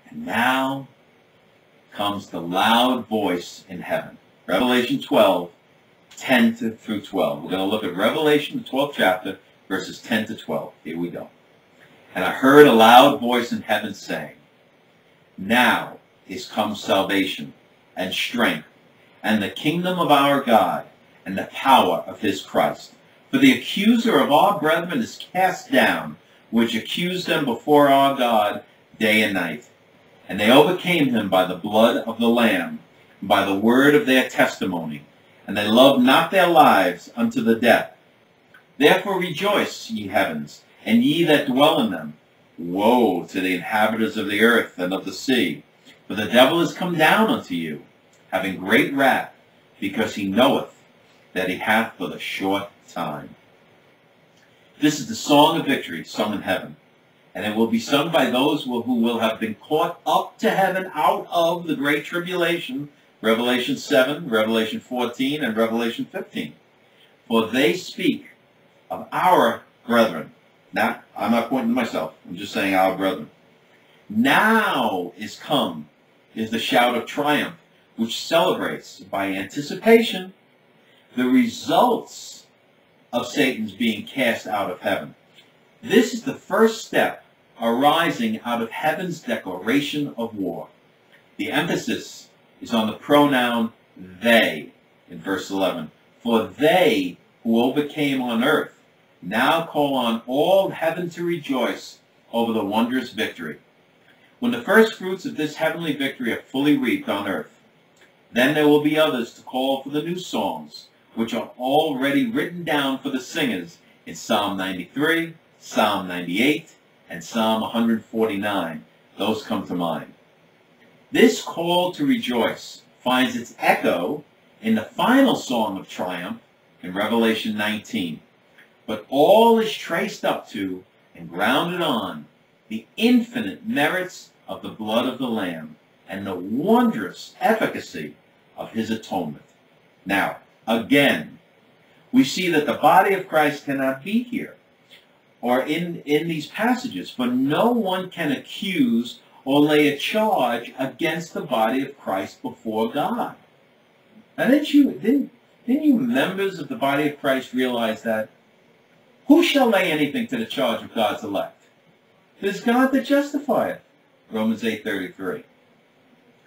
And now comes the loud voice in heaven. Revelation 12, 10 through 12. We're going to look at Revelation, the 12th chapter, verses 10 to 12. Here we go. And I heard a loud voice in heaven saying, now is come salvation and strength and the kingdom of our God and the power of his Christ. For the accuser of our brethren is cast down, which accused them before our God day and night. And they overcame him by the blood of the Lamb, and by the word of their testimony, and they loved not their lives unto the death. Therefore rejoice, ye heavens, and ye that dwell in them. Woe to the inhabitants of the earth and of the sea, for the devil is come down unto you, having great wrath, because he knoweth that he hath but a short time. This is the song of victory sung in heaven, and it will be sung by those who will have been caught up to heaven out of the great tribulation, Revelation 7, Revelation 14, and Revelation 15. For they speak of our brethren. Now, I'm not pointing to myself. I'm just saying our brethren. Now is come is the shout of triumph, which celebrates by anticipation the results of Satan's being cast out of heaven. This is the first step arising out of heaven's declaration of war. The emphasis is on the pronoun they in verse 11. For they who overcame on earth now call on all heaven to rejoice over the wondrous victory. When the first fruits of this heavenly victory are fully reaped on earth, then there will be others to call for the new songs, which are already written down for the singers in Psalm 93, Psalm 98, and Psalm 149. Those come to mind. This call to rejoice finds its echo in the final song of triumph in Revelation 19. But all is traced up to and grounded on the infinite merits of the blood of the Lamb and the wondrous efficacy of his atonement. Now, again, we see that the body of Christ cannot be here or in these passages, for no one can accuse or lay a charge against the body of Christ before God. Now, didn't you members of the body of Christ realize that? Who shall lay anything to the charge of God's elect? It is God that justifieth. Romans 8:33.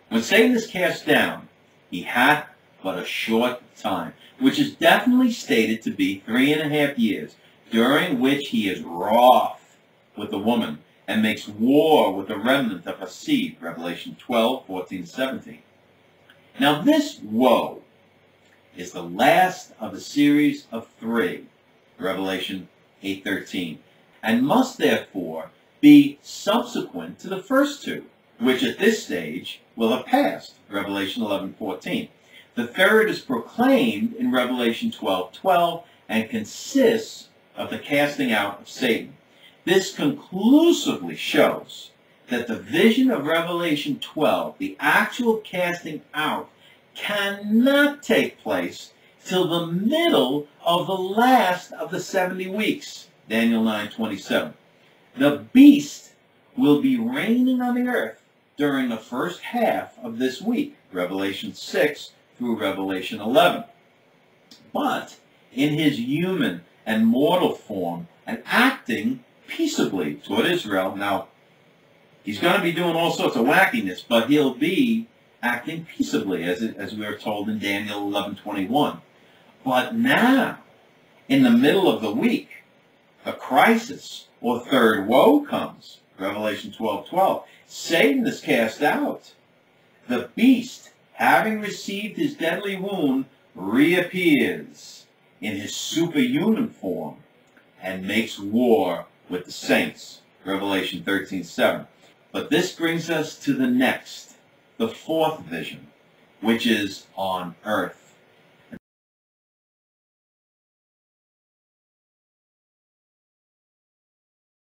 When Satan is cast down, he hath but a short time, which is definitely stated to be 3.5 years, during which he is wroth with the woman and makes war with the remnant of her seed. Revelation 12:14-17. Now this woe is the last of a series of 3, Revelation 8:13, and must therefore be subsequent to the first 2, which at this stage will have passed, Revelation 11:14. The third is proclaimed in Revelation 12:12 and consists of the casting out of Satan. This conclusively shows that the vision of Revelation 12, the actual casting out, cannot take place till the middle of the last of the 70 weeks, Daniel 9:27. The beast will be reigning on the earth during the first half of this week, Revelation 6 through Revelation 11. But in his human and mortal form and acting peaceably toward Israel. Now, he's going to be doing all sorts of wackiness, but he'll be acting peaceably, as we are told in Daniel 11:21. But now, in the middle of the week, the crisis or third woe comes, Revelation 12:12. Satan is cast out. The beast, having received his deadly wound, reappears in his superhuman form and makes war with the saints, Revelation 13:7. But this brings us to the next, the fourth vision, which is on earth.